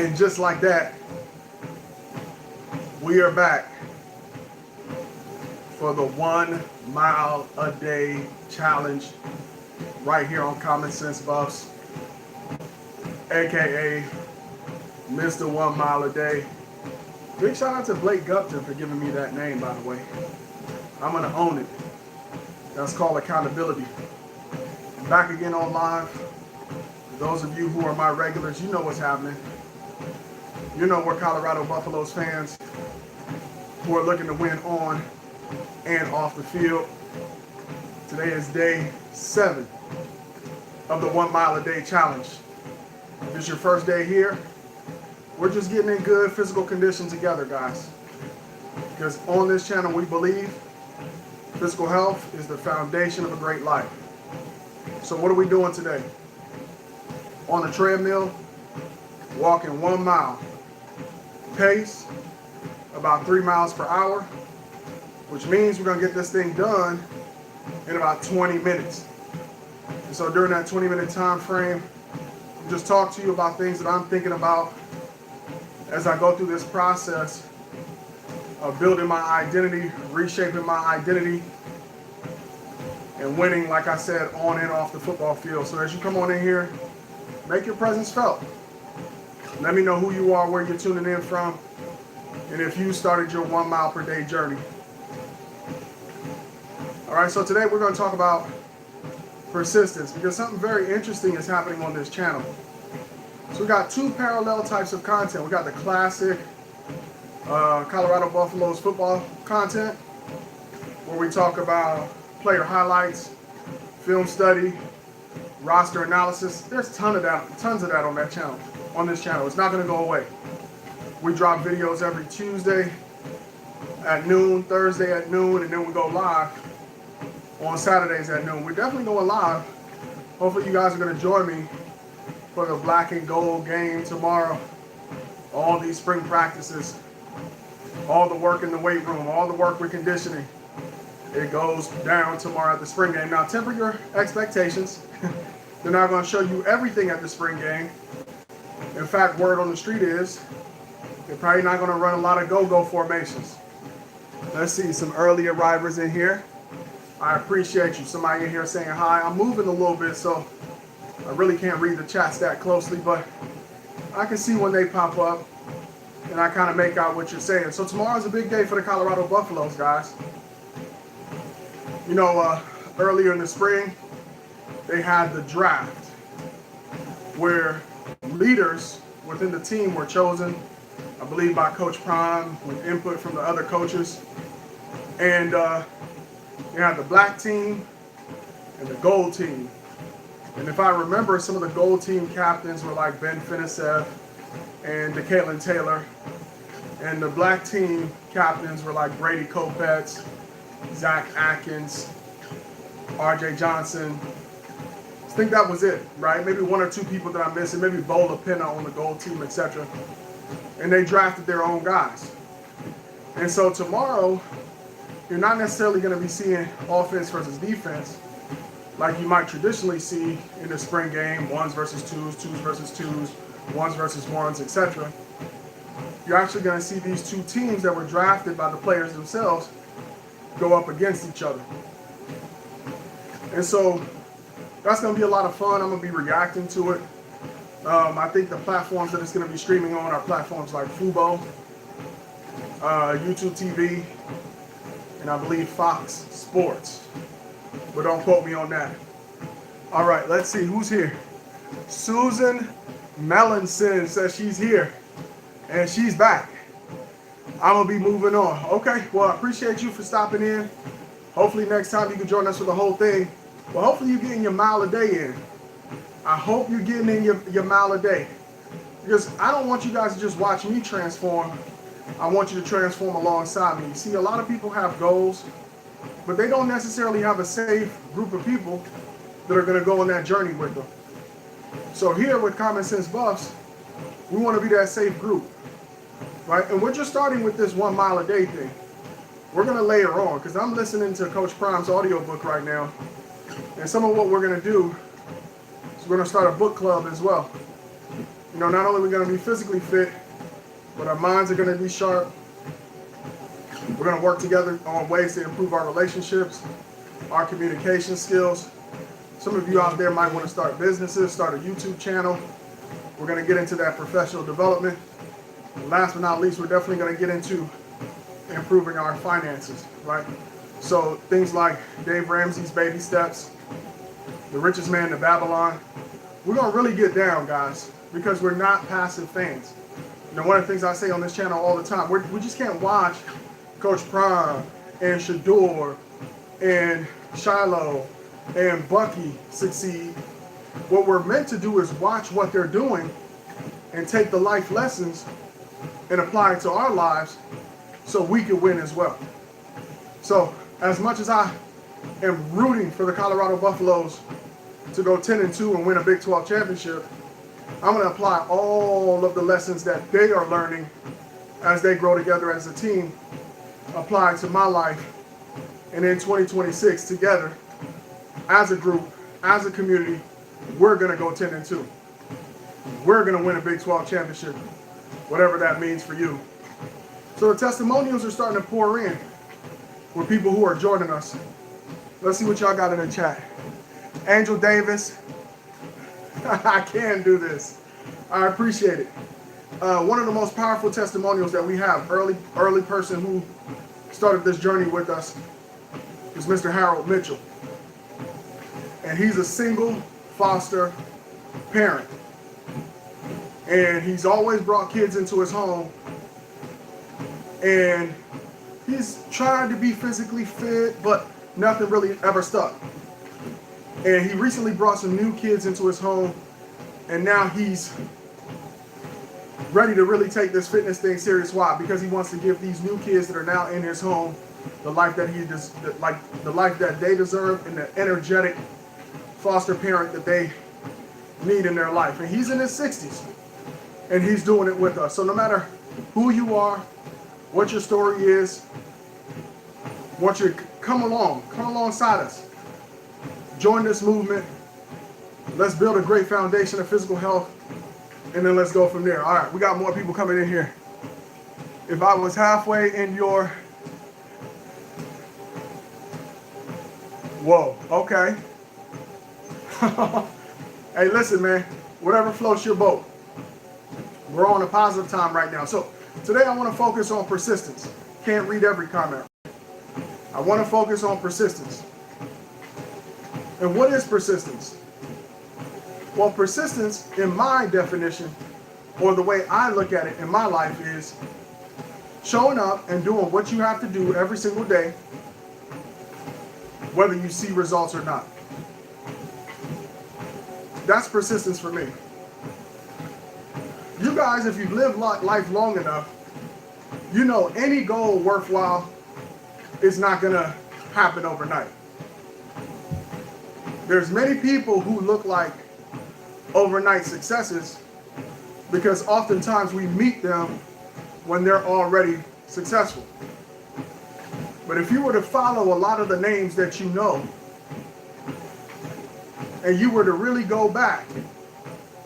And just like that, we are back for the 1 mile a day challenge right here on Common Sense Buffs, aka Mr. 1 Mile a Day. Big shout out to Blake Gupton for giving me that name, by the way. I'm gonna own it. That's called accountability. Back again on live. For those of you who are my regulars, you know what's happening. You know we're Colorado Buffaloes fans who are looking to win on and off the field. Today is day 7 of the 1 mile a day challenge. If it's your first day here, we're just getting in good physical condition together, guys. Because on this channel, we believe physical health is the foundation of a great life. So what are we doing today? On a treadmill, walking 1 mile. Pace, about 3 miles per hour, which means we're gonna get this thing done in about 20 minutes. And so during that 20-minute time frame, I'll just talk to you about things that I'm thinking about as I go through this process of building my identity, reshaping my identity, and winning, like I said, on and off the football field. So as you come on in here, make your presence felt. Let me know who you are, where you're tuning in from, and if you started your 1 mile per day journey. All right, so today we're going to talk about persistence because something very interesting is happening on this channel. So we got 2 parallel types of content. We got the classic Colorado Buffaloes football content, where we talk about player highlights, film study, roster analysis. There's tons of that on that channel, on this channel. It's not going to go away. We drop videos every Tuesday at noon, Thursday at noon, and then we go live on Saturdays at noon. We're definitely going live. Hopefully you guys are going to join me for the black and gold game tomorrow. All these spring practices, all the work in the weight room, all the work with conditioning. It goes down tomorrow at the spring game. Now temper your expectations. They're not going to show you everything at the spring game. In fact, word on the street is they're probably not going to run a lot of go-go formations. Let's see some early arrivers in here. I appreciate you. Somebody in here saying hi. I'm moving a little bit, so I really can't read the chats that closely, but I can see when they pop up, and I kind of make out what you're saying. So tomorrow's a big day for the Colorado Buffaloes, guys. You know, earlier in the spring, they had the draft, where leaders within the team were chosen, I believe by Coach Prime, with input from the other coaches. And you had the black team and the gold team. And if I remember, some of the gold team captains were like Ben Finesev and DeKalen Taylor. And the black team captains were like Brady Kopetz, Zach Atkins, RJ Johnson. I think that was it, right? Maybe 1 or 2 people that I'm missing, maybe Bola Pinna on the gold team, etc. And they drafted their own guys. And so tomorrow, you're not necessarily going to be seeing offense versus defense like you might traditionally see in the spring game, 1s versus 2s, 2s versus 2s, 1s versus 1s, etc. You're actually going to see these 2 teams that were drafted by the players themselves go up against each other. And so that's going to be a lot of fun. I'm going to be reacting to it. I think the platforms that it's going to be streaming on are platforms like Fubo, YouTube TV, and I believe Fox Sports. But don't quote me on that. All right, let's see who's here. Susan Melanson says she's here, and she's back. I'm going to be moving on. Okay, well, I appreciate you for stopping in. Hopefully next time you can join us for the whole thing. Well, hopefully you're getting your mile a day in. I hope you're getting in your mile a day. Because I don't want you guys to just watch me transform. I want you to transform alongside me. You see, a lot of people have goals, but they don't necessarily have a safe group of people that are going to go on that journey with them. So here with Common Sense Buffs, we want to be that safe group, right? And we're just starting with this 1 mile a day thing. We're going to layer on, because I'm listening to Coach Prime's audiobook right now. And some of what we're going to do is we're going to start a book club as well. You know, not only are we going to be physically fit, but our minds are going to be sharp. We're going to work together on ways to improve our relationships, our communication skills. Some of you out there might want to start businesses, start a YouTube channel. We're going to get into that professional development. And last but not least, we're definitely going to get into improving our finances, right? So things like Dave Ramsey's Baby Steps, The Richest Man in Babylon. We're going to really get down, guys, because we're not passive fans. You know, one of the things I say on this channel all the time, we just can't watch Coach Prime and Shador and Shiloh and Bucky succeed. What we're meant to do is watch what they're doing and take the life lessons and apply it to our lives so we can win as well. So as much as I am rooting for the Colorado Buffaloes to go 10-2 and win a Big 12 championship, I'm going to apply all of the lessons that they are learning as they grow together as a team, apply to my life, and in 2026 together, as a group, as a community, we're going to go 10-2. We're going to win a Big 12 championship, whatever that means for you. So the testimonials are starting to pour in with people who are joining us. Let's see what y'all got in the chat. Angel Davis, I can do this. I appreciate it. One of the most powerful testimonials that we have, early person who started this journey with us, is Mr. Harold Mitchell. And he's a single foster parent. And he's always brought kids into his home. And he's tried to be physically fit, but nothing really ever stuck. And he recently brought some new kids into his home, and now he's ready to really take this fitness thing serious. Why? Because he wants to give these new kids that are now in his home the life that the life that they deserve, and the energetic foster parent that they need in their life. And he's in his 60s, and he's doing it with us. So no matter who you are, what your story is, I want you to come alongside us. Join this movement. Let's build a great foundation of physical health, and then let's go from there. All right, we got more people coming in here. If I was halfway in your... Whoa, okay. Hey, listen, man, whatever floats your boat. We're on a positive time right now. So today I want to focus on persistence. Can't read every comment. I want to focus on persistence. And what is persistence? Well, persistence, in my definition, or the way I look at it in my life, is showing up and doing what you have to do every single day, whether you see results or not. That's persistence for me. You guys, if you've lived life long enough, you know any goal worthwhile is not going to happen overnight. There's many people who look like overnight successes because oftentimes we meet them when they're already successful. But if you were to follow a lot of the names that you know, and you were to really go back,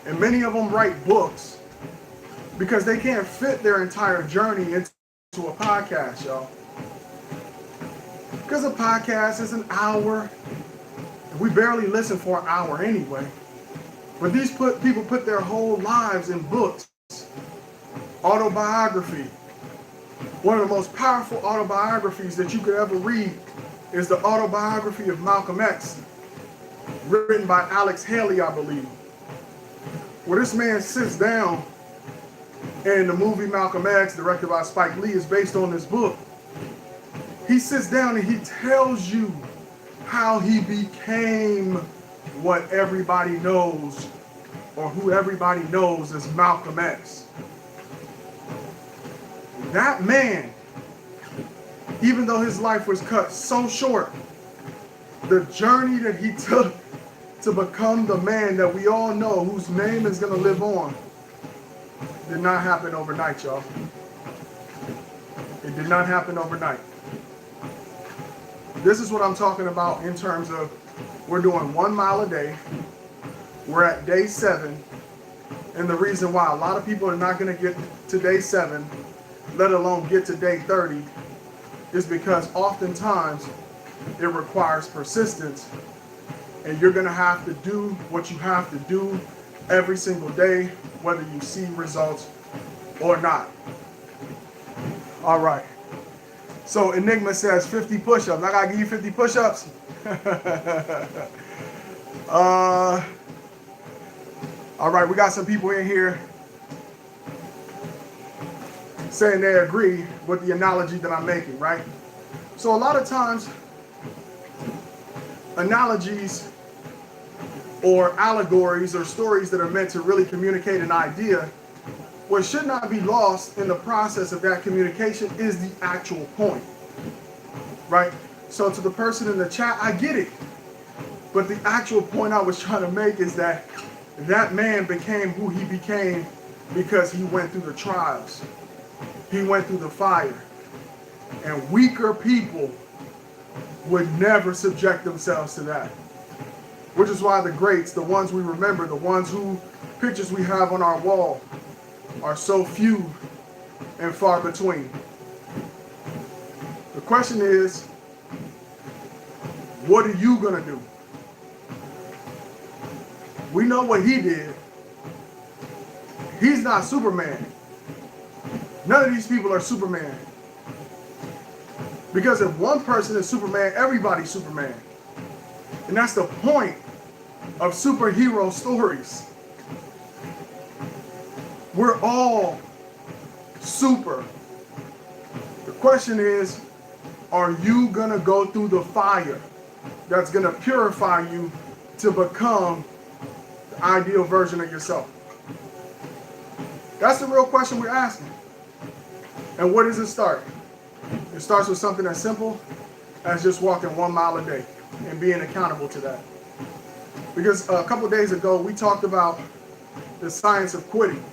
and many of them write books because they can't fit their entire journey into a podcast, y'all. Because a podcast is an hour. We barely listen for an hour anyway. But these people put their whole lives in books. Autobiography. One of the most powerful autobiographies that you could ever read is the autobiography of Malcolm X, written by Alex Haley, I believe. Where this man sits down, and the movie Malcolm X, directed by Spike Lee, is based on this book. He sits down and he tells you how he became what everybody knows, or who everybody knows as Malcolm X. That man, even though his life was cut so short, the journey that he took to become the man that we all know, whose name is going to live on, did not happen overnight, y'all. It did not happen overnight. This is what I'm talking about in terms of we're doing 1 mile a day. We're at day 7. And the reason why a lot of people are not going to get to day 7, let alone get to day 30, is because oftentimes it requires persistence. And you're going to have to do what you have to do every single day, whether you see results or not. All right. So Enigma says 50 push-ups. I got to give you 50 push-ups. All right, we got some people in here saying they agree with the analogy that I'm making, right? So a lot of times, analogies or allegories or stories that are meant to really communicate an idea, what should not be lost in the process of that communication is the actual point, right? So to the person in the chat, I get it. But the actual point I was trying to make is that that man became who he became because he went through the trials. He went through the fire. And weaker people would never subject themselves to that. Which is why the greats, the ones we remember, the ones who pictures we have on our wall, are so few and far between. The question is, what are you going to do? We know what he did. He's not Superman. None of these people are Superman. Because if one person is Superman, everybody's Superman. And that's the point of superhero stories. We're all super. The question is, are you gonna go through the fire that's gonna purify you to become the ideal version of yourself? That's the real question we're asking. And where does it start? It starts with something as simple as just walking 1 mile a day and being accountable to that. Because a couple days ago, we talked about the science of quitting.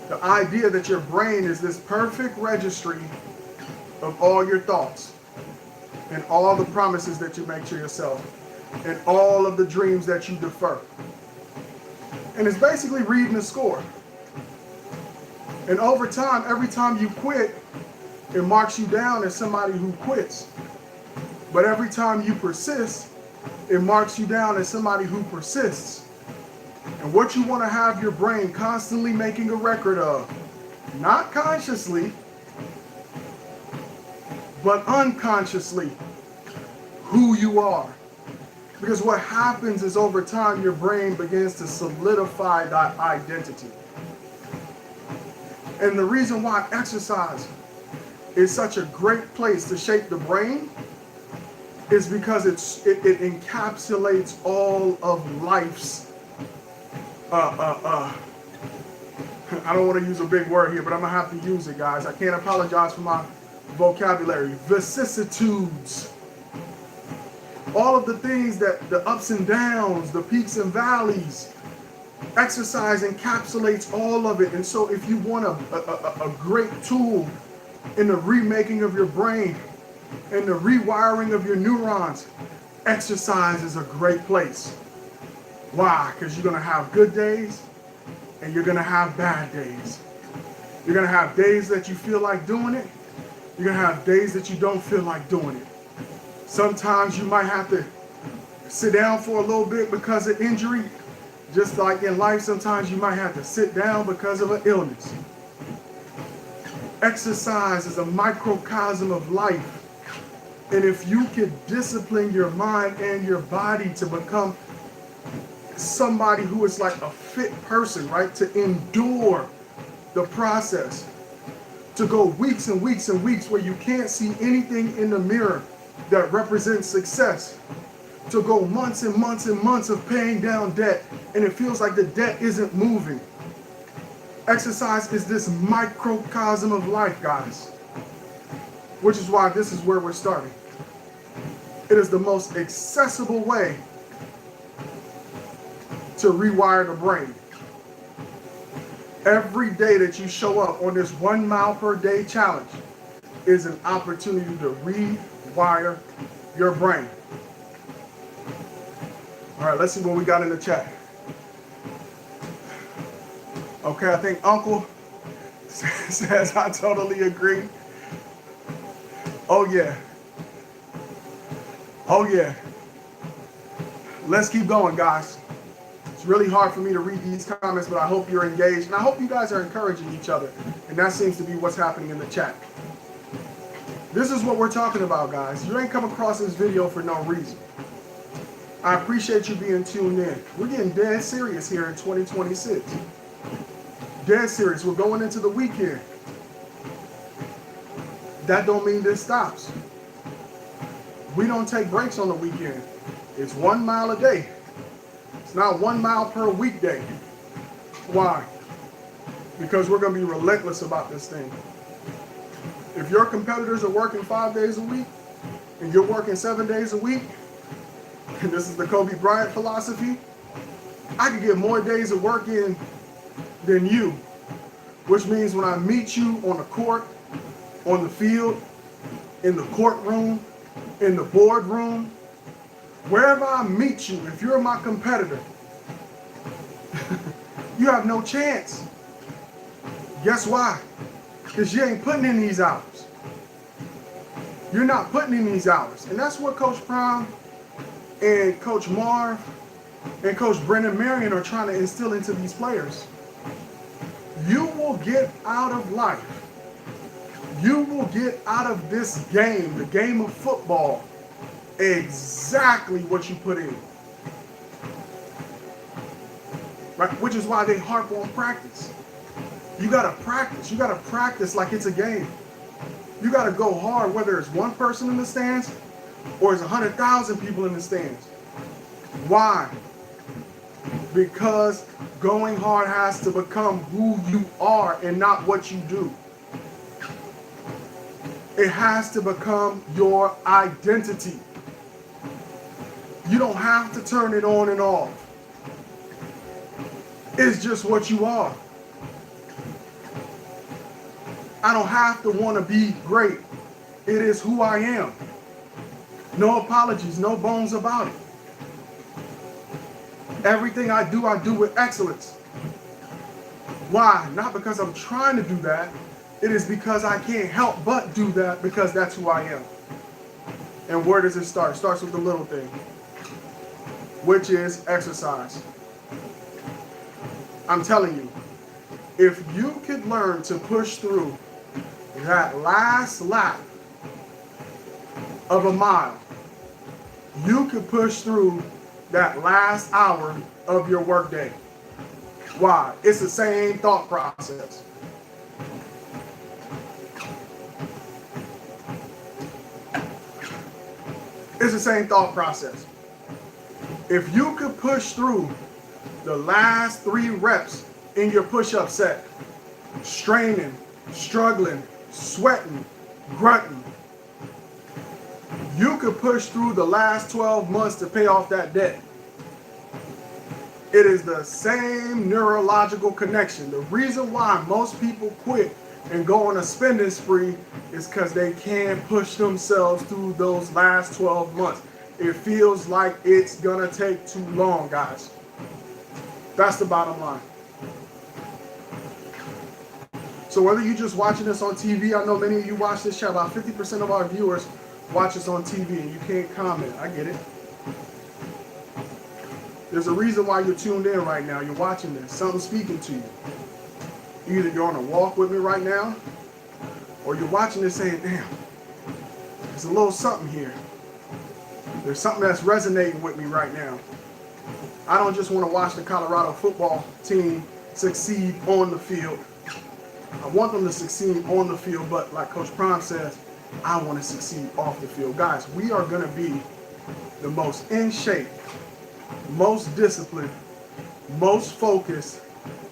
The idea that your brain is this perfect registry of all your thoughts and all the promises that you make to yourself and all of the dreams that you defer. And it's basically reading a score. And over time, every time you quit, it marks you down as somebody who quits. But every time you persist, it marks you down as somebody who persists. And what you want to have your brain constantly making a record of, not consciously, but unconsciously, who you are. Because what happens is over time, your brain begins to solidify that identity. And the reason why exercise is such a great place to shape the brain is because it encapsulates all of life's, I don't want to use a big word here, but I'm going to have to use it, guys. I can't apologize for my vocabulary. Vicissitudes. All of the things that, the ups and downs, the peaks and valleys, exercise encapsulates all of it. And so if you want a great tool in the remaking of your brain and the rewiring of your neurons, exercise is a great place. Why? Because you're going to have good days and you're going to have bad days. You're going to have days that you feel like doing it. You're going to have days that you don't feel like doing it. Sometimes you might have to sit down for a little bit because of injury. Just like in life, sometimes you might have to sit down because of an illness. Exercise is a microcosm of life. And if you can discipline your mind and your body to become somebody who is like a fit person, right? To endure the process. To go weeks and weeks and weeks where you can't see anything in the mirror that represents success. To go months and months and months of paying down debt and it feels like the debt isn't moving. Exercise is this microcosm of life, guys. Which is why this is where we're starting. It is the most accessible way to rewire the brain. Every day that you show up on this 1 mile per day challenge is an opportunity to rewire your brain. All right, let's see what we got in the chat. Okay, I think Uncle says I totally agree. Oh yeah. Oh yeah. Let's keep going, guys. It's really hard for me to read these comments, but I hope you're engaged. And I hope you guys are encouraging each other. And that seems to be what's happening in the chat. This is what we're talking about, guys. You ain't come across this video for no reason. I appreciate you being tuned in. We're getting dead serious here in 2026. Dead serious. We're going into the weekend. That don't mean this stops. We don't take breaks on the weekend. It's 1 mile a day. It's not 1 mile per weekday. Why? Because we're going to be relentless about this thing. If your competitors are working 5 days a week and you're working 7 days a week, and this is the Kobe Bryant philosophy, I could get more days of work in than you, which means when I meet you on the court, on the field, in the courtroom, in the boardroom, wherever I meet you, if you're my competitor, you have no chance. Guess why? Because you ain't putting in these hours. You're not putting in these hours. And that's what Coach Prime and Coach Marv and Coach Brendan Marion are trying to instill into these players. You will get out of life. You will get out of this game, the game of football, exactly what you put in. Right? Which is why they harp on practice. You gotta practice. You gotta practice like it's a game. You gotta go hard, whether it's one person in the stands or it's 100,000 people in the stands. Why? Because going hard has to become who you are and not what you do. It has to become your identity. You don't have to turn it on and off. It's just what you are. I don't have to want to be great. It is who I am. No apologies, no bones about it. Everything I do with excellence. Why? Not because I'm trying to do that. It is because I can't help but do that because that's who I am. And where does it start? It starts with the little thing, which is exercise. I'm telling you, if you could learn to push through that last lap of a mile, you could push through that last hour of your workday. Why? It's the same thought process. It's the same thought process. If you could push through the last 3 reps in your push-up set, straining, struggling, sweating, grunting, you could push through the last 12 months to pay off that debt. It is the same neurological connection. The reason why most people quit and go on a spending spree is because they can't push themselves through those last 12 months. It feels like it's gonna take too long, guys. That's the bottom line. So whether you're just watching this on TV, I know many of you watch this show, about 50% of our viewers watch us on TV and you can't comment. I get it. There's a reason why you're tuned in right now. You're watching this. Something's speaking to you. Either you're on a walk with me right now, or you're watching this saying, damn, there's a little something here. There's something that's resonating with me right now. I don't just want to watch the Colorado football team succeed on the field. I want them to succeed on the field, but like Coach Prime says, I want to succeed off the field. Guys, we are going to be the most in shape, most disciplined, most focused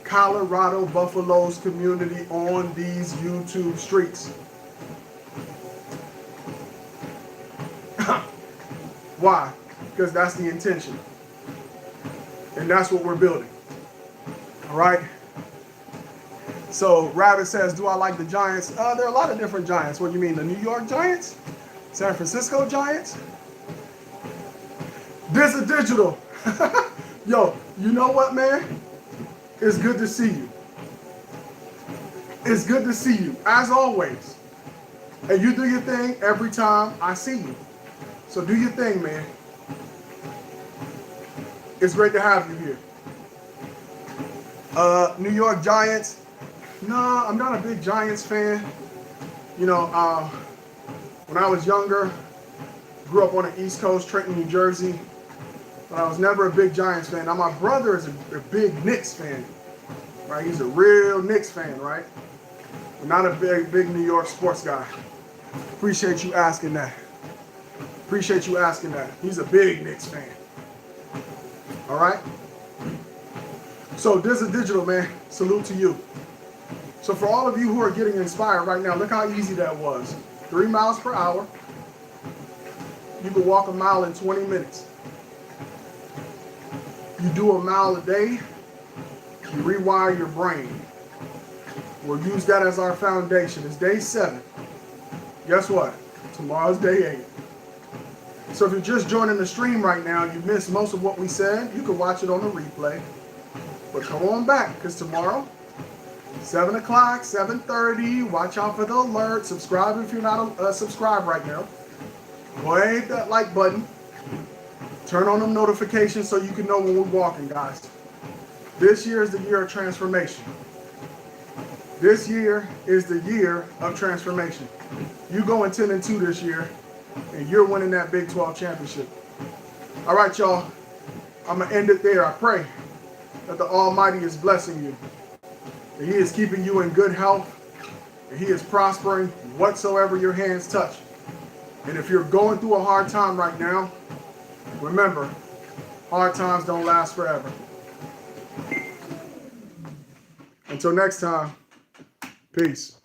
Colorado Buffaloes community on these YouTube streets. Why? Because that's the intention. And that's what we're building. All right? So Rabbit says, do I like the Giants? There are a lot of different Giants. What do you mean? The New York Giants? San Francisco Giants? This is digital. Yo, you know what, man? It's good to see you. It's good to see you, as always. And you do your thing every time I see you. So do your thing, man. It's great to have you here. New York Giants. No, I'm not a big Giants fan. You know, when I was younger, grew up on the East Coast, Trenton, New Jersey. But I was never a big Giants fan. Now my brother is a big Knicks fan, right? He's a real Knicks fan, right? But not a big New York sports guy. Appreciate you asking that. Appreciate you asking that. He's a big Knicks fan. All right? So this is Digital, man. Salute to you. So for all of you who are getting inspired right now, look how easy that was. 3 miles per hour. You can walk a mile in 20 minutes. You do a mile a day, you rewire your brain. We'll use that as our foundation. It's day 7. Guess what? Tomorrow's day 8. So if you're just joining the stream right now, you missed most of what we said, you can watch it on the replay. But come on back, because tomorrow, 7 o'clock, 7:30, watch out for the alert. Subscribe if you're not subscribed right now. Go ahead, hit that like button. Turn on them notifications so you can know when we're walking, guys. This year is the year of transformation. This year is the year of transformation. You going 10-2 this year, and you're winning that Big 12 championship. All right, y'all. I'm going to end it there. I pray that the Almighty is blessing you, that He is keeping you in good health, that He is prospering whatsoever your hands touch. And if you're going through a hard time right now, remember, hard times don't last forever. Until next time, peace.